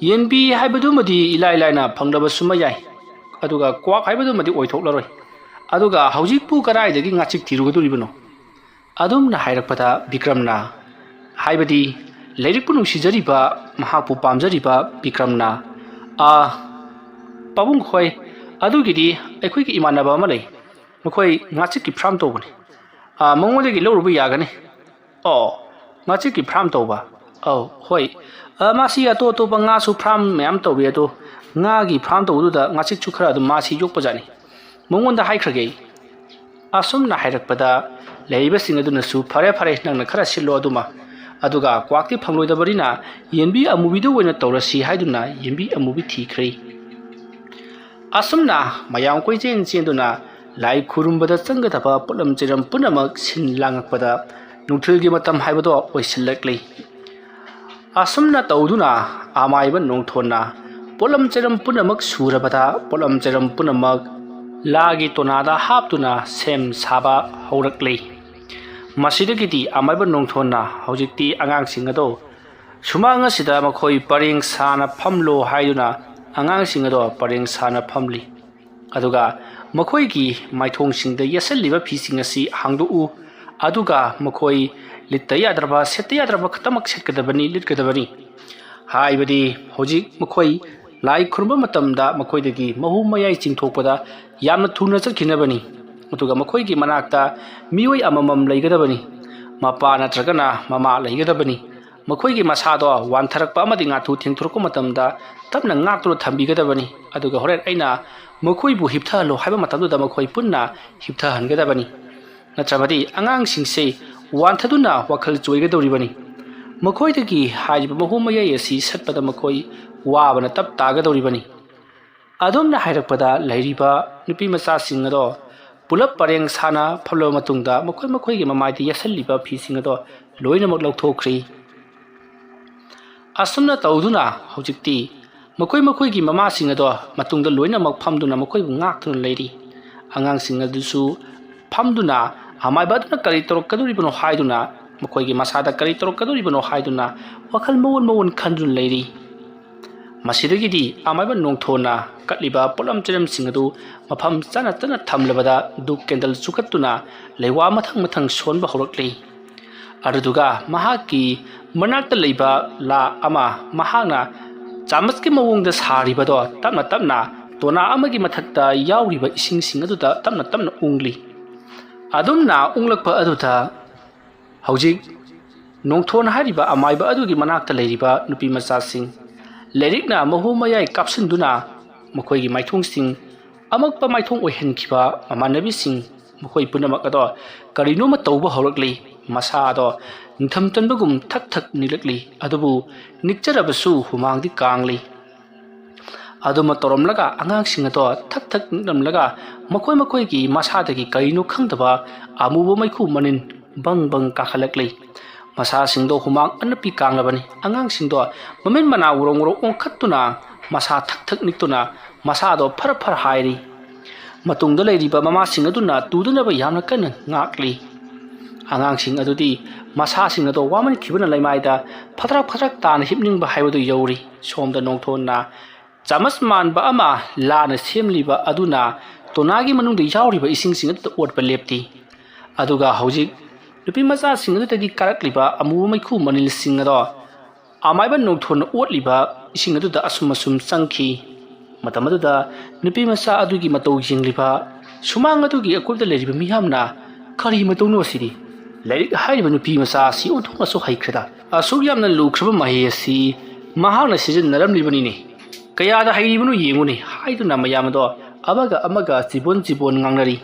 "ꯌꯦꯟꯕꯤ ꯍꯥꯏꯕꯗꯨꯃꯗꯤ ꯏꯂꯥꯏ ꯂꯥꯏꯅ ꯐꯪꯗꯕꯁꯨꯃ ꯌꯥꯏ, ꯑꯗꯨꯒ ꯀ꯭ꯋꯥꯛ ꯍꯥꯏꯕꯗꯨꯃꯗꯤ ꯑꯣꯏꯊꯣꯛꯂꯔꯣꯏ꯫ ꯑꯗꯨꯒ ꯍꯧꯖꯤꯛꯄꯨ ꯀꯗꯥꯏꯗꯒꯤ ꯉꯥꯆꯤꯛ ꯊꯤꯔꯨꯒꯗꯧꯔꯤꯕꯅꯣ?" ꯑꯗꯨꯝꯅ ꯍꯥꯏꯔꯛꯄꯗ ꯕꯤꯀ꯭ꯔꯝꯅ, ꯍꯥꯏꯕꯗꯤ ꯂꯥꯏꯔꯤꯛꯄꯨ ꯅꯨꯡꯁꯤꯖꯔꯤꯕ ꯃꯍꯥꯛꯄꯨ ꯄꯥꯝꯖꯔꯤꯕ ꯕꯤꯀ꯭ꯔꯝꯅ, "ꯄꯥꯕꯨꯡ ꯈꯣꯏ, ꯑꯗꯨꯒꯤꯗꯤ ꯑꯩꯈꯣꯏꯒꯤ ꯏꯃꯥꯟꯅꯕ ꯑꯃ ꯂꯩ꯫ ꯃꯈꯣꯏ ꯉꯥꯆꯤꯛꯀꯤ ꯐꯥꯔꯝ ꯇꯧꯕꯅꯤ꯫ ꯃꯉꯣꯟꯗꯒꯤ ꯂꯧꯔꯨꯕ ꯌꯥꯒꯅꯤ." "ꯑꯣ, ꯉꯥꯆꯤꯛꯀꯤ ꯐꯥꯔꯝ ꯇꯧꯕ? ꯍꯣꯏ, ꯃꯥꯁꯤ ꯑꯇꯣꯞꯄ ꯉꯥꯁꯨ ꯐꯥꯔꯝ ꯃꯌꯥꯝ ꯇꯧꯏ, ꯑꯗꯣ ꯉꯥꯒꯤ ꯐꯥꯔꯝ ꯇꯧꯕꯗꯨꯗ ꯉꯥꯆꯤꯛꯁꯨ ꯈꯔ ꯑꯗꯨꯝ ꯃꯥꯁꯤ ꯌꯣꯛꯄꯖꯥꯠꯅꯤ꯫ ꯃꯉꯣꯟꯗ ꯍꯥꯏꯈ꯭ꯔꯒꯦ ꯑꯩ." ꯑꯁꯨꯝꯅ ꯍꯥꯏꯔꯛꯄꯗ ꯂꯩꯔꯤꯕꯁꯤꯡ ꯑꯗꯨꯅꯁꯨ "ꯐꯔꯦ, ꯅꯪꯅ ꯈꯔ ꯁꯤꯜꯂꯣ ꯑꯗꯨꯃ, ꯑꯗꯨꯒ ꯀ꯭ꯋꯥꯛꯇꯤ ꯐꯪꯂꯣꯏꯗꯕꯅꯤꯅ ꯌꯦꯟꯕꯤ ꯑꯃꯨꯕꯤꯗꯨ ꯑꯣꯏꯅ ꯇꯧꯔꯁꯤ" ꯍꯥꯏꯗꯨꯅ ꯌꯦꯟꯕꯤ ꯑꯃꯨꯕꯤ ꯊꯤꯈ꯭ꯔꯦ꯫ ꯑꯁꯨꯝꯅ ꯃꯌꯥꯝ ꯀꯣꯏꯆꯦꯟ ꯆꯦꯟꯗꯨꯅ ꯂꯥꯏ ꯈꯨꯔꯨꯝꯕꯗ ꯆꯪꯒꯗꯕ ꯄꯣꯠꯂꯝ ꯆꯩꯔꯝ ꯄꯨꯝꯅꯃꯛ ꯁꯤꯟ ꯂꯥꯡꯉꯛꯄꯗ ꯅꯨꯡꯊꯤꯜꯒꯤ ꯃꯇꯝ ꯍꯥꯏꯕꯗꯣ ꯑꯣꯏꯁꯤꯜꯂꯛꯂꯤ꯫ ꯑꯁꯨꯝꯅ ꯇꯧꯗꯨꯅ ꯑꯃꯥꯏꯕ ꯅꯣꯡꯊꯣꯟꯅ ꯄꯣꯠꯂꯝ ꯆꯩꯔꯝ ꯄꯨꯝꯅꯃꯛ ꯁꯨꯔꯕꯗ ꯄꯣꯠꯂꯝ ꯆꯩꯔꯝ ꯄꯨꯝꯅꯃꯛ ꯂꯥꯒꯤ ꯇꯣꯅꯥꯗ ꯍꯥꯞꯇꯨꯅ ꯁꯦꯝ ꯁꯥꯕ ꯍꯧꯔꯛꯂꯤ꯫ ꯃꯁꯤꯗꯒꯤꯗꯤ ꯑꯃꯥꯏꯕ ꯅꯣꯡꯊꯣꯟꯅ ꯍꯧꯖꯤꯛꯇꯤ ꯑꯉꯥꯡꯁꯤꯡ ꯑꯗꯣ ꯁꯨꯃꯥꯡ ꯑꯁꯤꯗ ꯃꯈꯣꯏ ꯄꯔꯦꯡ ꯁꯥꯅ ꯐꯝꯂꯣ ꯍꯥꯏꯗꯨꯅ ꯑꯉꯥꯡꯁꯤꯡ ꯑꯗꯣ ꯄꯔꯦꯡ ꯁꯥꯅ ꯐꯝꯂꯤ꯫ ꯑꯗꯨꯒ ꯃꯈꯣꯏꯒꯤ ꯃꯥꯏꯊꯣꯡꯁꯤꯡꯗ ꯌꯦꯠꯁꯤꯜꯂꯤꯕ ꯐꯤꯁꯤꯡ ꯑꯁꯤ ꯍꯥꯡꯗꯣꯛꯎ, ꯑꯗꯨꯒ ꯃꯈꯣꯏ ꯂꯤꯠꯇ ꯌꯥꯗ꯭ꯔꯕ ꯁꯦꯠꯇ ꯌꯥꯗ꯭ꯔꯕ ꯈꯛꯇꯃꯛ ꯂꯤꯠꯀꯗꯕꯅꯤ꯫ ꯍꯥꯏꯕꯗꯤ ꯍꯧꯖꯤꯛ ꯃꯈꯣꯏ ꯂꯥꯏ ꯈꯨꯔꯨꯝꯕ ꯃꯇꯝꯗ ꯃꯈꯣꯏꯗꯒꯤ ꯃꯍꯨ ꯃꯌꯥꯏ ꯆꯤꯡꯊꯣꯛꯄꯗ ꯌꯥꯝꯅ ꯊꯨꯅ ꯆꯠꯈꯤꯅꯕꯅꯤ꯫ ꯑꯗꯨꯒ ꯃꯈꯣꯏꯒꯤ ꯃꯅꯥꯛꯇ ꯃꯤꯑꯣꯏ ꯑꯃꯃꯝ ꯂꯩꯒꯗꯕꯅꯤ꯫ ꯃꯄꯥ ꯅꯠꯇ꯭ꯔꯒꯅ ꯃꯃꯥ ꯂꯩꯒꯗꯕꯅꯤ꯫ ꯃꯈꯣꯏꯒꯤ ꯃꯁꯥꯗꯣ ꯋꯥꯟꯊꯔꯛꯄ ꯑꯃꯗꯤ ꯉꯥꯊꯨ ꯊꯦꯡꯊꯣꯔꯛꯄ ꯃꯇꯝꯗ ꯇꯞꯅ ꯉꯥꯛꯇꯨꯅ ꯊꯝꯕꯤꯒꯗꯕꯅꯤ ꯑꯗꯨꯒ ꯍꯣꯔꯦꯟ ꯑꯩꯅ ꯃꯈꯣꯏꯕꯨ ꯍꯤꯞꯊꯍꯜꯂꯣ ꯍꯥꯏꯕ ꯃꯇꯝꯗꯨꯗ ꯃꯈꯣꯏ ꯄꯨꯟꯅ ꯍꯤꯞꯊꯍꯟꯒꯗꯕꯅꯤ ꯅꯠꯇ꯭ꯔꯕꯗꯤ ꯑꯉꯥꯡꯁꯤꯡꯁꯦ ꯋꯥꯟꯊꯗꯨꯅ ꯋꯥꯈꯜ ꯆꯣꯏꯒꯗꯧꯔꯤꯕꯅꯤ ꯃꯈꯣꯏꯗꯒꯤ ꯍꯥꯏꯔꯤꯕ ꯃꯍꯨꯝ ꯃꯌꯥꯏ ꯑꯁꯤ ꯁꯠꯄꯗ ꯃꯈꯣꯏ ꯋꯥꯕꯅ ꯇꯞ ꯇꯥꯒꯗꯧꯔꯤꯕꯅꯤ ꯑꯗꯣꯝꯅ ꯍꯥꯏꯔꯛꯄꯗ ꯂꯩꯔꯤꯕ ꯅꯨꯄꯤ ꯃꯆꯥꯁꯤꯡ ꯑꯗꯣ ꯄꯨꯂꯞ ꯄꯔꯦꯡ ꯁꯥꯅ ꯐꯝꯂꯕ ꯃꯇꯨꯡꯗ ꯃꯈꯣꯏꯒꯤ ꯃꯃꯥꯏꯗ ꯌꯦꯠꯁꯜꯂꯤꯕ ꯐꯤꯁꯤꯡ ꯑꯗꯣ ꯂꯣꯏꯅꯃꯛ ꯂꯧꯊꯣꯛꯈ꯭ꯔꯤ ꯑꯁꯨꯝꯅ ꯇꯧꯗꯨꯅ ꯍꯧꯖꯤꯛꯇꯤ ꯃꯈꯣꯏꯒꯤ ꯃꯃꯥꯁꯤꯡ ꯑꯗꯣ ꯃꯇꯨꯡꯗ ꯂꯣꯏꯅꯃꯛ ꯐꯝꯗꯨꯅ ꯃꯈꯣꯏꯕꯨ ꯉꯥꯛꯇꯨꯅ ꯂꯩꯔꯤ ꯑꯉꯥꯡꯁꯤꯡ ꯑꯗꯨꯁꯨ ꯐꯝꯗꯨꯅ ꯑꯃꯥꯏꯕ ꯑꯗꯨꯅ ꯀꯔꯤ ꯇꯧꯔꯛꯀꯗꯧꯔꯤꯕꯅꯣ ꯍꯥꯏꯗꯨꯅ ꯃꯈꯣꯏꯒꯤ ꯃꯁꯥꯗ ꯀꯔꯤ ꯇꯧꯔꯛꯀꯗꯧꯔꯤꯕꯅꯣ ꯍꯥꯏꯗꯨꯅ ꯋꯥꯈꯜ ꯃꯑꯣꯟ ꯈꯟꯗꯨꯅ ꯂꯩꯔꯤ ꯃꯁꯤꯗꯒꯤꯗꯤ ꯑꯃꯥꯏꯕ ꯅꯣꯡꯊꯣꯟꯅ ꯀꯠꯂꯤꯕ ꯄꯣꯠꯂꯝ ꯆꯩꯔꯝꯁꯤꯡ ꯑꯗꯨ ꯃꯐꯝ ꯆꯥꯅ ꯊꯝꯂꯕꯗ ꯗꯨꯛ ꯀꯦꯟꯗꯜ ꯆꯨꯈꯠꯇꯨꯅ ꯂꯩꯋꯥ ꯃꯊꯪ ꯁꯣꯟꯕ ꯍꯧꯔꯛꯂꯤ ꯑꯗꯨꯗꯨꯒ ꯃꯍꯥꯛꯀꯤ ꯃꯅꯥꯛꯇ ꯂꯩꯕ ꯂꯥ ꯑꯃ ꯃꯍꯥꯛꯅ ꯆꯥꯃꯁꯀꯤ ꯃꯑꯣꯡꯗ ꯁꯥꯔꯤꯕꯗꯣ ꯇꯞꯅ ꯇꯣꯅꯥ ꯑꯃꯒꯤ ꯃꯊꯛꯇ ꯌꯥꯎꯔꯤꯕ ꯏꯁꯤꯡꯁꯤꯡ ꯑꯗꯨꯗ ꯇꯞꯅ ꯎꯡꯂꯤ ꯑꯗꯨꯝꯅ ꯎꯡꯂꯛꯄ ꯑꯗꯨꯗ ꯍꯧꯖꯤꯛ ꯅꯣꯡꯊꯣꯟ ꯍꯥꯏꯔꯤꯕ ꯑꯃꯥꯏꯕ ꯑꯗꯨꯒꯤ ꯃꯅꯥꯛꯇ ꯂꯩꯔꯤꯕ ꯅꯨꯄꯤ ꯃꯆꯥꯁꯤꯡ ꯂꯥꯏꯔꯤꯛꯅ ꯃꯍꯨ ꯃꯌꯥꯏ ꯀꯥꯞꯁꯤꯟꯗꯨꯅ ꯃꯈꯣꯏꯒꯤ ꯃꯥꯏꯊꯣꯡꯁꯤꯡ ꯑꯃꯛꯄ ꯃꯥꯏꯊꯣꯡ ꯑꯣꯏꯍꯟꯈꯤꯕ ꯃꯃꯥꯟꯅꯕꯤꯁꯤꯡ ꯃꯈꯣꯏ ꯄꯨꯝꯅꯃꯛ ꯑꯗꯣ ꯀꯔꯤꯅꯣꯃ ꯇꯧꯕ ꯍꯧꯔꯛꯂꯤ ꯃꯁꯥ ꯑꯗꯣ ꯅꯤꯡꯊꯝ ꯇꯟꯕꯒꯨꯝ ꯊꯛ ꯅꯤꯛꯂꯛꯂꯤ ꯑꯗꯨꯕꯨ ꯅꯤꯛꯆꯔꯕꯁꯨ ꯍꯨꯃꯥꯡꯗꯤ ꯀꯥꯡꯂꯤ ꯑꯗꯨꯃ ꯇꯧꯔꯝꯂꯒ ꯑꯉꯥꯡꯁꯤꯡ ꯑꯗꯣ ꯊꯛ ꯅꯤꯛꯂꯝꯂꯒ ꯃꯈꯣꯏꯒꯤ ꯃꯁꯥꯗꯒꯤ ꯀꯔꯤꯅꯣ ꯈꯪꯗꯕ ꯑꯃꯨꯕ ꯃꯩꯈꯨ ꯃꯅꯤꯟ ꯕꯪ ꯀꯥꯈꯠꯂꯛꯂꯤ ꯃꯁꯥꯁꯤꯡꯗꯣ ꯍꯨꯃꯥꯡ ꯑꯅꯞꯄꯤ ꯀꯥꯡꯂꯕꯅꯤ ꯑꯉꯥꯡꯁꯤꯡꯗꯣ ꯃꯃꯤꯠ ꯃꯅꯥ ꯎꯔꯣꯡ ꯑꯣꯟꯈꯠꯇꯨꯅ ꯃꯁꯥ ꯊꯛ ꯅꯤꯛꯇꯨꯅ ꯃꯁꯥꯗꯣ ꯐꯔ ꯍꯥꯏꯔꯤ ꯃꯇꯨꯡꯗ ꯂꯩꯔꯤꯕ ꯃꯃꯥꯁꯤꯡ ꯑꯗꯨꯅ ꯇꯨꯗꯅꯕ ꯌꯥꯝꯅ ꯀꯟꯅ ꯉꯥꯛꯂꯤ ꯑꯉꯥꯡꯁꯤꯡ ꯑꯗꯨꯗꯤ ꯃꯁꯥꯁꯤꯡ ꯑꯗꯣ ꯋꯥꯃꯟꯈꯤꯕꯅ ꯂꯩꯃꯥꯏꯗ ꯐꯗ꯭ꯔꯛ ꯇꯥꯅ ꯍꯤꯞꯅꯤꯡꯕ ꯍꯥꯏꯕꯗꯨ ꯌꯧꯔꯤ ꯁꯣꯝꯗ ꯅꯣꯡꯊꯣꯟꯅ ꯆꯥꯃꯁ ꯃꯥꯟꯕ ꯑꯃ ꯂꯥꯅ ꯁꯦꯝꯂꯤꯕ ꯑꯗꯨꯅ ꯇꯣꯅꯥꯒꯤ ꯃꯅꯨꯡꯗ ꯌꯥꯎꯔꯤꯕ ꯏꯁꯤꯡꯁꯤꯡ ꯑꯗꯨꯗ ꯑꯣꯠꯄ ꯂꯦꯞꯇꯤ ꯑꯗꯨꯒ ꯍꯧꯖꯤꯛ ꯅꯨꯄꯤ ꯃꯆꯥꯁꯤꯡ ꯑꯗꯨꯗꯒꯤ ꯀꯥꯔꯛꯂꯤꯕ ꯑꯃꯨꯕ ꯃꯩꯈꯨ ꯃꯅꯤꯜꯁꯤꯡ ꯑꯗꯣ ꯑꯃꯥꯏꯕ ꯅꯣꯡꯊꯣꯟꯅ ꯑꯣꯠꯂꯤꯕ ꯑꯁꯤꯡ ꯑꯗꯨꯗ ꯑꯁꯨꯝ ꯆꯪꯈꯤ ꯃꯇꯝ ꯑꯗꯨꯗ ꯅꯨꯄꯤ ꯃꯆꯥ ꯑꯗꯨꯒꯤ ꯃꯇꯧ ꯌꯦꯡꯂꯤꯕ ꯁꯨꯃꯥꯡ ꯑꯗꯨꯒꯤ ꯑꯀꯣꯏꯕꯗ ꯂꯩꯔꯤꯕ ꯃꯤꯌꯥꯝꯅ ꯀꯔꯤ ꯃꯇꯧꯅꯣ ꯑꯁꯤꯗꯤ ꯂꯥꯏꯔꯤꯛ ꯍꯥꯏꯔꯤꯕ ꯅꯨꯄꯤ ꯃꯆꯥ ꯑꯁꯤ ꯑꯣꯟꯊꯣꯛꯅꯁꯨ ꯍꯩꯈ꯭ꯔꯦꯗ ꯑꯁꯨꯛ ꯌꯥꯝꯅ ꯂꯨꯈ꯭ꯔꯕ ꯃꯍꯩ ꯑꯁꯤ ꯃꯍꯥꯛꯅ ꯁꯤꯖꯤꯟꯅꯔꯝꯂꯤꯕꯅꯤꯅꯦ ꯀꯌꯥꯗ ꯍꯩꯔꯤꯕꯅꯣ ꯌꯦꯡꯉꯨꯅꯦ ꯍꯥꯏꯗꯨꯅ ꯃꯌꯥꯝ ꯑꯗꯣ ꯑꯃꯒ ꯆꯤꯕꯣꯟ ꯉꯥꯡꯅꯔꯤ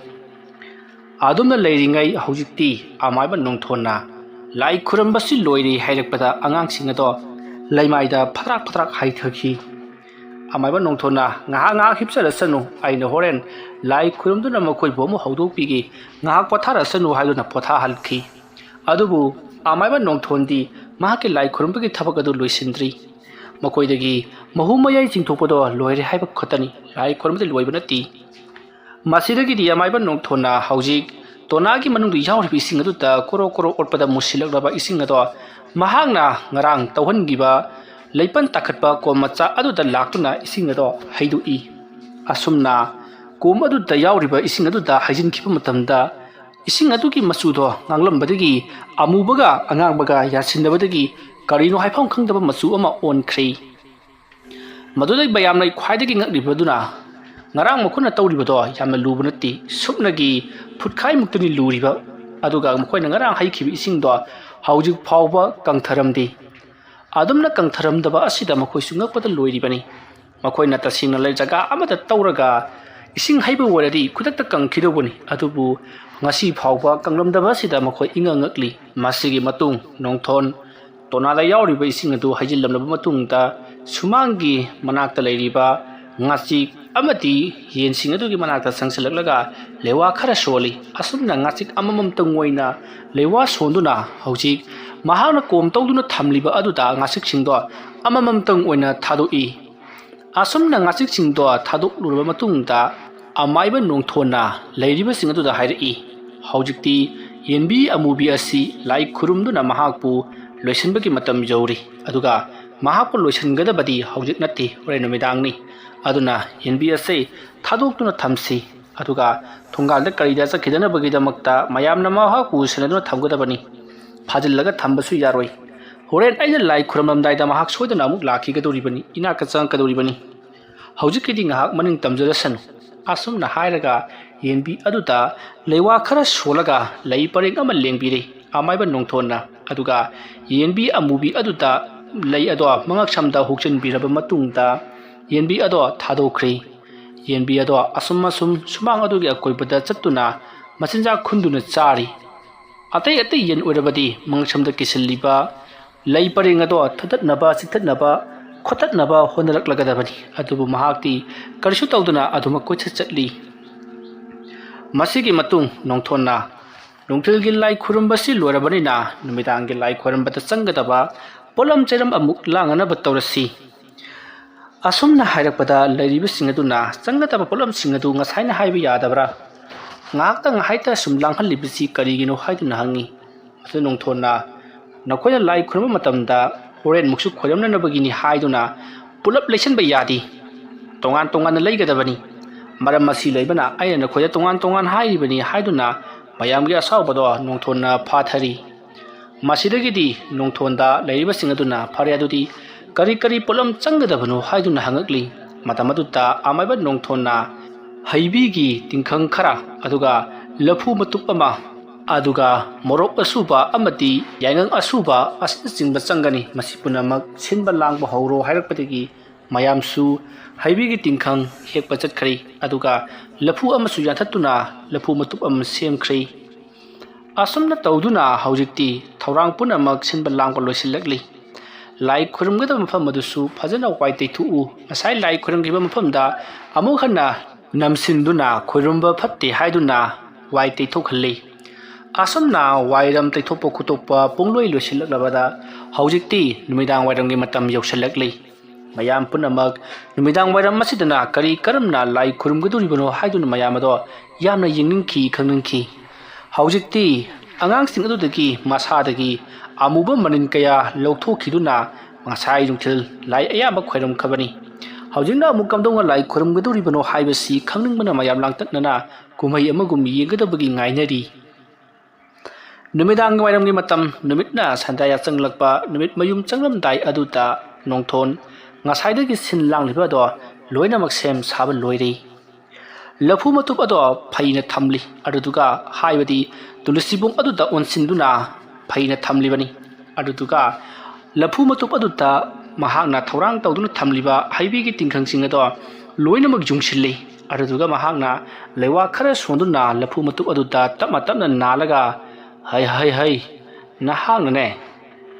ꯑꯗꯨꯝꯅ ꯂꯩꯔꯤꯉꯩ ꯍꯧꯖꯤꯛꯇꯤ ꯑꯃꯥꯏꯕ ꯅꯣꯡꯊꯣꯟꯅ ꯂꯥꯏ ꯈꯨꯔꯝꯕꯁꯤ ꯂꯣꯏꯔꯦ ꯍꯥꯏꯔꯛꯄꯗ ꯑꯉꯥꯡꯁꯤꯡ ꯑꯗꯣ ꯂꯩꯃꯥꯏꯗ ꯐꯗ꯭ꯔꯛ ꯍꯥꯏꯊꯈꯤ ꯑꯃꯥꯏꯕ ꯅꯣꯡꯊꯣꯟꯅ ꯉꯥꯏꯍꯥꯛ ꯍꯤꯞꯆꯔꯁꯅꯨ ꯑꯩꯅ ꯍꯣꯔꯦꯟ ꯂꯥꯏ ꯈꯨꯔꯨꯝꯗꯨꯅ ꯃꯈꯣꯏꯕꯨ ꯑꯃꯨꯛ ꯍꯧꯗꯣꯛꯄꯤꯒꯦ ꯉꯥꯏꯍꯥꯛ ꯄꯣꯊꯥꯔꯁꯅꯨ ꯍꯥꯏꯗꯨꯅ ꯄꯣꯊꯥꯍꯟꯈꯤ ꯑꯗꯨꯕꯨ ꯑꯃꯥꯏꯕ ꯅꯣꯡꯊꯣꯟꯗꯤ ꯃꯍꯥꯛꯀꯤ ꯂꯥꯏ ꯈꯨꯔꯨꯝꯕꯒꯤ ꯊꯕꯛ ꯑꯗꯨ ꯂꯣꯏꯁꯤꯟꯗ꯭ꯔꯤ ꯃꯈꯣꯏꯗꯒꯤ ꯃꯍꯨ ꯃꯌꯥꯏ ꯆꯤꯡꯊꯣꯛꯄꯗꯣ ꯂꯣꯏꯔꯦ ꯍꯥꯏꯕ ꯈꯛꯇꯅꯤ ꯂꯥꯏ ꯈꯨꯔꯨꯝꯕꯗꯤ ꯂꯣꯏꯕ ꯅꯠꯇꯦ ꯃꯁꯤꯗꯒꯤꯗꯤ ꯑꯃꯥꯏꯕ ꯅꯣꯡꯊꯣꯟꯅ ꯍꯧꯖꯤꯛ ꯇꯣꯅꯥꯒꯤ ꯃꯅꯨꯡꯗ ꯌꯥꯎꯔꯤꯕ ꯏꯁꯤꯡ ꯑꯗꯨꯗ ꯀꯣꯔꯣ ꯑꯣꯠꯄꯗ ꯃꯨꯁꯤꯜꯂꯛꯂꯕ ꯏꯁꯤꯡ ꯑꯗꯣ ꯃꯍꯥꯛꯅ ꯉꯔꯥꯡ ꯇꯧꯍꯟꯈꯤꯕ ꯂꯩꯄꯟ ꯇꯥꯈꯠꯄ ꯀꯣꯝ ꯃꯆꯥ ꯑꯗꯨꯗ ꯂꯥꯛꯇꯨꯅ ꯏꯁꯤꯡ ꯑꯗꯣ ꯍꯩꯗꯣꯛꯏ ꯑꯁꯨꯝꯅ ꯀꯣꯝ ꯑꯗꯨꯗ ꯌꯥꯎꯔꯤꯕ ꯏꯁꯤꯡ ꯑꯗꯨꯗ ꯍꯩꯖꯤꯟꯈꯤꯕ ꯃꯇꯝꯗ ꯏꯁꯤꯡ ꯑꯗꯨꯒꯤ ꯃꯆꯨꯗꯣ ꯉꯥꯡꯂꯝꯕꯗꯒꯤ ꯑꯃꯨꯕꯒ ꯑꯉꯥꯡꯕꯒ ꯌꯥꯟꯁꯤꯟꯅꯕꯗꯒꯤ ꯀꯔꯤꯅꯣ ꯍꯥꯏꯐꯝ ꯈꯪꯗꯕ ꯃꯆꯨ ꯑꯃ ꯑꯣꯟꯈ꯭ꯔꯦ ꯃꯗꯨꯗ ꯃꯌꯥꯝꯅ ꯈ꯭ꯋꯥꯏꯗꯒꯤ ꯉꯛꯂꯤꯕꯗꯨꯅ ꯉꯔꯥꯡ ꯃꯈꯣꯏꯅ ꯇꯧꯔꯤꯕꯗꯣ ꯌꯥꯝꯅ ꯂꯨꯕ ꯅꯠꯇꯦ ꯁꯨꯞꯅꯒꯤ ꯐꯨꯠꯈꯥꯏꯃꯨꯛꯇꯅꯤ ꯂꯨꯔꯤꯕ ꯑꯗꯨꯒ ꯃꯈꯣꯏꯅ ꯉꯔꯥꯡ ꯍꯩꯈꯤꯕ ꯏꯁꯤꯡꯗꯣ ꯍꯧꯖꯤꯛ ꯐꯥꯎꯕ ꯀꯪꯊꯔꯝꯗꯦ ꯑꯗꯨꯝꯅ ꯀꯪꯊꯔꯝꯗꯕ ꯑꯁꯤꯗ ꯃꯈꯣꯏꯁꯨ ꯉꯛꯄꯗ ꯂꯣꯏꯔꯤꯕꯅꯤ ꯃꯈꯣꯏꯅ ꯇꯁꯦꯡꯅ ꯂꯩ ꯖꯒꯥ ꯑꯃꯗ ꯇꯧꯔꯒ ꯏꯁꯤꯡ ꯍꯩꯕ ꯑꯣꯏꯔꯗꯤ ꯈꯨꯗꯛꯇ ꯀꯪꯈꯤꯗꯧꯕꯅꯤ ꯑꯗꯨꯕꯨ ꯉꯁꯤ ꯐꯥꯎꯕ ꯀꯪꯂꯝꯗꯕ ꯑꯁꯤꯗ ꯃꯈꯣꯏ ꯉꯛꯂꯤ ꯃꯁꯤꯒꯤ ꯃꯇꯨꯡ ꯅꯣꯡꯊꯣꯟ ꯇꯣꯅꯥꯗ ꯌꯥꯎꯔꯤꯕ ꯏꯁꯤꯡ ꯑꯗꯨ ꯍꯩꯖꯤꯜꯂꯝꯂꯕ ꯃꯇꯨꯡꯗ ꯁꯨꯃꯥꯡꯒꯤ ꯃꯅꯥꯛꯇ ꯂꯩꯔꯤꯕ ꯉꯥꯆꯤꯛ ꯑꯃꯗꯤ ꯌꯦꯟꯁꯤꯡ ꯑꯗꯨꯒꯤ ꯃꯅꯥꯛꯇ ꯆꯪꯁꯤꯜꯂꯛꯂꯒ ꯂꯩꯋꯥ ꯈꯔ ꯁꯣꯜꯂꯤ ꯑꯁꯨꯝꯅ ꯉꯥꯆꯤꯛ ꯑꯃꯃꯝꯇꯪ ꯑꯣꯏꯅ ꯂꯩꯋꯥ ꯁꯣꯟꯗꯨꯅ ꯍꯧꯖꯤꯛ ꯃꯍꯥꯛꯅ ꯀꯣꯝ ꯇꯧꯗꯨꯅ ꯊꯝꯂꯤꯕ ꯑꯗꯨꯗ ꯉꯥꯆꯤꯛꯁꯤꯡꯗꯣ ꯑꯃꯃꯝꯇꯪ ꯑꯣꯏꯅ ꯊꯥꯗꯣꯛꯏ ꯑꯁꯨꯝꯅ ꯉꯥꯆꯤꯛꯁꯤꯡꯗꯣ ꯊꯥꯗꯣꯛꯂꯨꯔꯕ ꯃꯇꯨꯡꯗ ꯑꯃꯥꯏꯕ ꯅꯣꯡꯊꯣꯟꯅ ꯂꯩꯔꯤꯕꯁꯤꯡ ꯑꯗꯨꯗ ꯍꯥꯏꯔꯛꯏ ꯍꯧꯖꯤꯛꯇꯤ ꯌꯦꯟꯕꯤ ꯑꯃꯨꯕꯤ ꯑꯁꯤ ꯂꯥꯏ ꯈꯨꯔꯨꯝꯗꯨꯅ ꯃꯍꯥꯛꯄꯨ ꯂꯣꯏꯁꯤꯟꯕꯒꯤ ꯃꯇꯝ ꯌꯧꯔꯤ ꯑꯗꯨꯒ ꯃꯍꯥꯛꯄꯨ ꯂꯣꯏꯁꯤꯟꯒꯗꯕꯗꯤ ꯍꯧꯖꯤꯛ ꯅꯠꯇꯦ ꯍꯣꯔꯦꯟ ꯅꯨꯃꯤꯗꯥꯡꯅꯤ ꯑꯗꯨꯅ ꯌꯦꯟꯕꯤ ꯑꯁꯤ ꯊꯥꯗꯣꯛꯇꯨꯅ ꯊꯝꯁꯤ ꯑꯗꯨꯒ ꯊꯣꯡꯒꯥꯜꯗ ꯀꯔꯤꯗ ꯆꯠꯈꯤꯗꯅꯕꯒꯤꯗꯃꯛꯇ ꯃꯌꯥꯝꯅ ꯃꯍꯥꯛꯄꯨ ꯁꯦꯟꯅꯗꯨꯅ ꯊꯝꯒꯗꯕꯅꯤ ꯐꯥꯖꯤꯜꯂꯒ ꯊꯝꯕꯁꯨ ꯌꯥꯔꯣꯏ ꯍꯣꯔꯦꯟ ꯑꯩꯅ ꯂꯥꯏ ꯈꯨꯔꯝꯂꯝꯗꯥꯏꯗ ꯃꯍꯥꯛ ꯁꯣꯏꯗꯅ ꯑꯃꯨꯛ ꯂꯥꯛꯈꯤꯒꯗꯧꯔꯤꯕꯅꯤ ꯏꯅꯥꯛꯇ ꯆꯪꯉꯛꯀꯗꯧꯔꯤꯕꯅꯤ ꯍꯧꯖꯤꯛꯀꯤꯗꯤ ꯉꯥꯏꯍꯥꯛ ꯃꯅꯤꯡ ꯇꯝꯖꯔꯁꯅꯨ ꯑꯁꯨꯝꯅ ꯍꯥꯏꯔꯒ ꯌꯦꯟꯕꯤ ꯑꯗꯨꯗ ꯂꯩꯋꯥ ꯈꯔ ꯁꯣꯜꯂꯒ ꯂꯩ ꯄꯔꯦꯡ ꯑꯃ ꯂꯦꯡꯕꯤꯔꯤ ꯑꯃꯥꯏꯕ ꯅꯣꯡꯊꯣꯟꯅ aduga yenbi amubi aduta lei ado mangak samda hukchen biraba matungda yenbi ado thadokri yenbi ado asum sumang adugi akoibada chattuna machinja khunduna chari atai yen oirabadi mangsamda kisilliba lei pareng ado thatatnaba chithatnaba khotatnaba honalaklagadabani adubu mahakti karisu tawduna aduma koicha chatli masigi matung nongthonna nongthilgi lai khurumbasi lorabanina numidangi lai khurambata changadaba polam cheram amuk langana batawrasi asumna hairakpada lairiba singaduna changadaba polam singadu ngasaina haiba yadabra ngaktang haita sum langhalibisi karigino haiduna hangi atu nongthonna nakoina lai khurumba matamda horen muksu khoyamnanabagini haiduna pulap leisanba yadi tongan leigadabani maram masi leibana ayana khoya tongan hairibani haiduna mayamgi asawbado nongthonna phathari masidagidi nongthonda leiriba singaduna phare adudi kari polam changadabano haiduna hangakli matamaduta amaiba nongthonna haibigi tingkhang khara aduga lafu matup ama aduga morok asuba amati yaingang asuba asingba changani masipunamak sinba langba hawro hairakpadagi mayamsu haibigi tingkhang hekpa chatkhari aduga lafu amasu yathatuna lafu matup am semkhri asumna tawduna haujikti thorang punamak sinba langba loisilakli lai khurumgada mafam madusu phajana waitei thu asai lai khurumgiba mafamda amuk hanna namsinduna khurumba phatti haiduna waitei thokhalli asumna wairam teithopo khutokpa pungloi loisilakbada haujikti numidang wairamgi matam yausalakli mayam punamak numidang wairam masidana kari karamna lai khurumgaduribano haiduna mayamado yamna yingningki khangningki haujikti angangsing adudagi masadagi amuba manin kaya lawthokhiduna ngasai jungthil lai ayaba khairam khabani haujingna mukamdonga lai khurumgaduribano haibasi khangningbana mayam langtaknana kumai amagum yegadabagi ngainari numidang wairamgi matam numitna sandaya changlakpa numit mayum changlamdai aduta nongthon ngasaidagi sin langliba do loinamak sem saba loiri lafu matup ado phaina thamli aduduga haibadi tulusibung aduda onsinduna phaina thamlibani aduduga lafu matup aduta mahakna thorang tawduna thamliba haibigi tingkhangsing ado loinamak jungsilli aduduga mahakna lewa khara sonduna lafu matup aduta tapna nalaga hai nahakna ne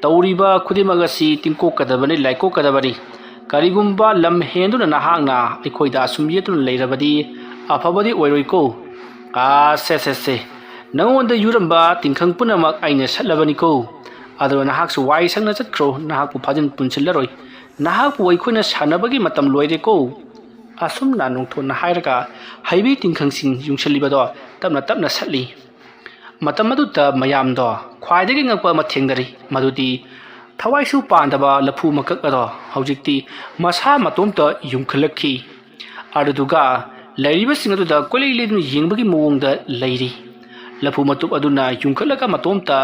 tawriba khudimagasi tingkokadabani laikokadabani karigumba lam henduna nahakna aikhoida sumyetuna leirabadi afabadi oiroiko se nangonda yuramba tingkhang punamak aina satlabani ko adro nahaksu wai sangna chatkro nahakpu phajin punchillaroi nahakpu oikhoina sanabagi matam loire ko asumna nongthonna hairaga haibi tingkhangsing yungsalibado tapna satli matam aduta mayamdo khwaidagi ngakpa mathengdari madudi thawaisu pandaba lafu makak ado haujikti masa matomta yungkhalakhi aduduga lairiba singaduda koleilidun yengbagi mawongda leiri lafu matup aduna yungkhalaga matomta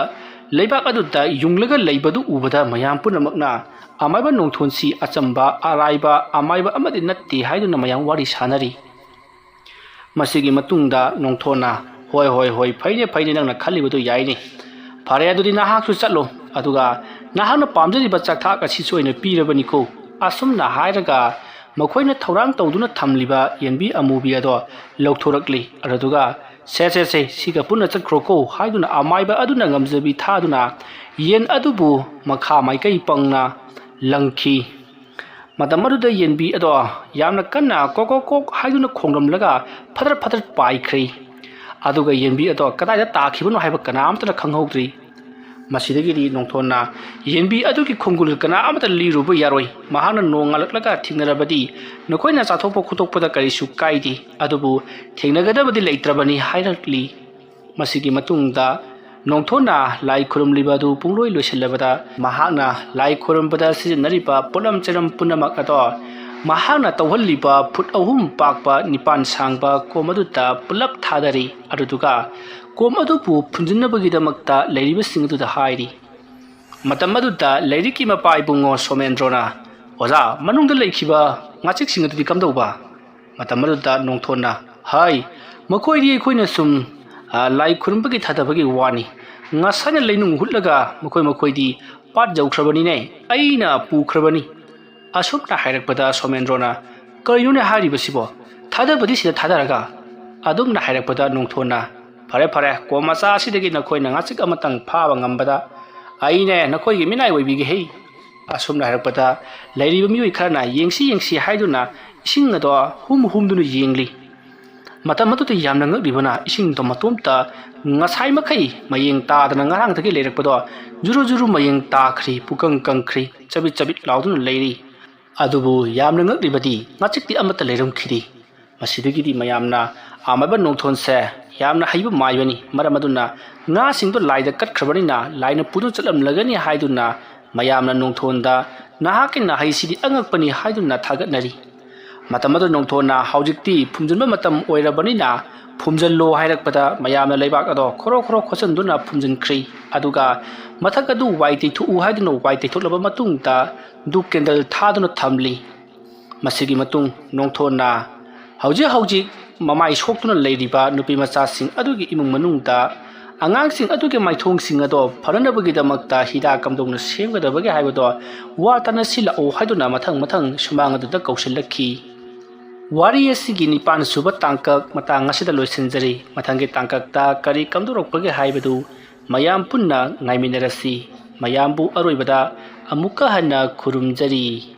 leibak aduda yunglaga leibadu ubada mayam punamakna amaiba nongthonsi achamba araiba amaiba amadi natti haiduna mayam wari sanari masigi matungda nongthona hoi faine nangna khalibadu yaini phare adudi nahaksu chatlo aduga nahakna pamjariba chakthak asi soina pirabani ko asumna hairaga makoina thorang tawduna thamliba yenbi amubi ado lawthorakli aduga se siga punna chakroko haiduna amaiba aduna ngamjabi thaduna yen adubu makha maikai pangna langki matamaruda yenbi ado yamna kanna kokok haiduna khongramlaga phadar paikhri aduga yenbi ado kadaida takhibano haiba kanamtana khanghaudri masidagiri nongthonna yenbi adugi khongul kana amata liruba yaroi mahana nongalaklaga thingnarabadi nokoina chathokpo khutokpada karisu kaidi adubu thengnagadabadi leitrabani hairakli masigi matungda nongthonna lai khurumlibadu pungloi loisilabada mahana lai khurumbada sijinariba polam cheram punamak ado mahana tawhalliba phut ahum pakpa nipan sangba komaduta pulap thadari aduduga komadupu phunjinnabagidamakta leiribasingduda hairi matamaduda leiriki mapai bungo somendrona oja manungda leikhiba ngachik singdudi kamdauba matamaduda nongthonna hai makoiri khoina sum ꯂꯥꯏ ꯈꯨꯔꯨꯝꯕꯒꯤ ꯊꯥꯗꯕꯒꯤ ꯋꯥꯅꯤ ꯉꯁꯥꯏꯅ ꯂꯩꯅꯨꯡ ꯍꯨꯠꯂꯒ ꯃꯈꯣꯏꯗꯤ ꯄꯥꯠ ꯌꯧꯈ꯭ꯔꯕꯅꯤꯅꯦ ꯑꯩꯅ ꯄꯨꯈ꯭ꯔꯕꯅꯤ ꯑꯁꯨꯝꯅ ꯍꯥꯏꯔꯛꯄꯗ ꯁꯣꯃꯦꯟꯗ꯭ꯔꯣꯅ ꯀꯔꯤꯅꯣꯅꯦ ꯍꯥꯏꯔꯤꯕꯁꯤꯕꯣ ꯊꯥꯗꯕꯗꯤ ꯁꯤꯗ ꯊꯥꯗꯔꯒ ꯑꯗꯨꯝꯅ ꯍꯥꯏꯔꯛꯄꯗ ꯅꯣꯡꯊꯣꯟꯅ ꯐꯔꯦ ꯀꯣꯝ ꯃꯆꯥ ꯑꯁꯤꯗꯒꯤ ꯅꯈꯣꯏꯅ ꯉꯥꯆꯤꯛ ꯑꯃꯇꯪ ꯐꯥꯕ ꯉꯝꯕꯗ ꯑꯩꯅꯦ ꯅꯈꯣꯏꯒꯤ ꯃꯤꯅꯥꯏ ꯑꯣꯏꯕꯤꯒꯦꯍꯦ ꯑꯁꯨꯝꯅ ꯍꯥꯏꯔꯛꯄꯗ ꯂꯩꯔꯤꯕ ꯃꯤꯑꯣꯏ ꯈꯔꯅ ꯌꯦꯡꯁꯤ ꯍꯥꯏꯗꯨꯅ ꯏꯁꯤꯡ ꯑꯗꯣ ꯍꯨꯝꯗꯨꯅ ꯌꯦꯡꯂꯤ ꯃꯇꯝ ꯑꯗꯨꯗ ꯌꯥꯝꯅ ꯉꯛꯂꯤꯕꯅ ꯏꯁꯤꯡꯗꯣ ꯃꯇꯣꯝꯇ ꯉꯁꯥꯏ ꯃꯈꯩ ꯃꯌꯦꯡ ꯇꯥꯗꯅ ꯉꯔꯥꯡꯗꯒꯤ ꯂꯩꯔꯛꯄꯗꯣ ꯖꯨꯔꯨ ꯃꯌꯦꯡ ꯇꯥꯈ꯭ꯔꯤ ꯄꯨꯀꯪ ꯀꯪꯈ꯭ꯔꯤ ꯆꯕꯤꯠ ꯂꯥꯎꯗꯨꯅ ꯂꯩꯔꯤ ꯑꯗꯨꯕꯨ ꯌꯥꯝꯅ ꯉꯛꯂꯤꯕꯗꯤ ꯉꯥꯆꯤꯛꯇꯤ ꯑꯃꯠꯇ ꯂꯩꯔꯝꯈꯤꯗꯦ ꯃꯁꯤꯗꯒꯤꯗꯤ ꯃꯌꯥꯝꯅ ꯑꯃꯥꯏꯕ ꯅꯣꯡꯊꯣꯟꯁꯦ ꯌꯥꯝꯅ ꯍꯩꯕ ꯃꯥꯏꯕꯅꯤ ꯃꯔꯝ ꯑꯗꯨꯅ ꯉꯥꯁꯤꯡꯗꯣ ꯂꯥꯏꯗ ꯀꯠꯈ꯭ꯔꯕꯅꯤꯅ ꯂꯥꯏꯅ ꯄꯨꯗꯨꯅ ꯆꯠꯂꯝꯂꯒꯅꯤ ꯍꯥꯏꯗꯨꯅ ꯃꯌꯥꯝꯅ ꯅꯣꯡꯊꯣꯟꯗ ꯅꯍꯥꯛꯀꯤ ꯅꯥꯍꯩꯁꯤꯗꯤ ꯑꯉꯛꯄꯅꯤ ꯍꯥꯏꯗꯨꯅ ꯊꯥꯒꯠꯅꯔꯤ ꯃꯇꯝ ꯑꯗꯨ ꯅꯣꯡꯊꯣꯟꯅ ꯍꯧꯖꯤꯛꯇꯤ ꯐꯨꯝꯖꯤꯟꯕ ꯃꯇꯝ ꯑꯣꯏꯔꯕꯅꯤꯅ ꯐꯨꯝꯖꯤꯜꯂꯣ ꯍꯥꯏꯔꯛꯄꯗ ꯃꯌꯥꯝꯅ ꯂꯩꯕꯥꯛ ꯑꯗꯣ ꯈꯣꯔꯣ ꯈꯣꯠꯆꯤꯟꯗꯨꯅ ꯐꯨꯝꯖꯤꯟꯈ꯭ꯔꯤ ꯑꯗꯨꯒ ꯃꯊꯛ ꯑꯗꯨ ꯋꯥꯏ ꯇꯩꯊꯣꯛꯎ ꯍꯥꯏꯗꯨꯅ ꯋꯥꯏ ꯇꯩꯊꯣꯛꯂꯕ ꯃꯇꯨꯡꯗ ꯙꯨꯞ ꯀꯦꯟꯗꯜ ꯊꯥꯗꯨꯅ ꯊꯝꯂꯤ ꯃꯁꯤꯒꯤ ꯃꯇꯨꯡ ꯅꯣꯡꯊꯣꯟꯅ ꯍꯧꯖꯤꯛ ꯃꯃꯥꯏ ꯁꯣꯛꯇꯨꯅ ꯂꯩꯔꯤꯕ ꯅꯨꯄꯤ ꯃꯆꯥꯁꯤꯡ ꯑꯗꯨꯒꯤ ꯏꯃꯨꯡ ꯃꯅꯨꯡꯗ ꯑꯉꯥꯡꯁꯤꯡ ꯑꯗꯨꯒꯤ ꯃꯥꯏꯊꯣꯡꯁꯤꯡ ꯑꯗꯣ ꯐꯅꯅꯕꯒꯤꯗꯃꯛꯇ ꯍꯤꯗꯥꯛ ꯀꯝꯗꯧꯅ ꯁꯦꯝꯒꯗꯕꯒꯦ ꯍꯥꯏꯕꯗꯣ ꯋꯥ ꯇꯥꯟꯅꯁꯤꯜꯂꯛꯎ ꯍꯥꯏꯗꯨꯅ ꯃꯊꯪ ꯁꯨꯃꯥꯡ ꯑꯗꯨꯗ ꯀꯧꯁꯤꯜꯂꯛꯈꯤ ꯋꯥꯔꯤ ꯑꯁꯤꯒꯤ 9 ꯁꯨꯕ ꯇꯥꯡꯀꯛ ꯃꯇꯥꯡ ꯑꯁꯤꯗ ꯂꯣꯏꯁꯤꯟꯖꯔꯤ ꯃꯊꯪꯒꯤ ꯇꯥꯡꯀꯛꯇ ꯀꯔꯤ ꯀꯝꯗꯧꯔꯛꯄꯒꯦ ꯍꯥꯏꯕꯗꯨ ꯃꯌꯥꯝ ꯄꯨꯟꯅ ꯉꯥꯏꯃꯤꯟꯅꯔꯁꯤ ꯃꯌꯥꯝꯕꯨ ꯑꯔꯣꯏꯕꯗ ꯑꯃꯨꯛꯀ ꯍꯟꯅ ꯈꯨꯔꯨꯝꯖꯔꯤ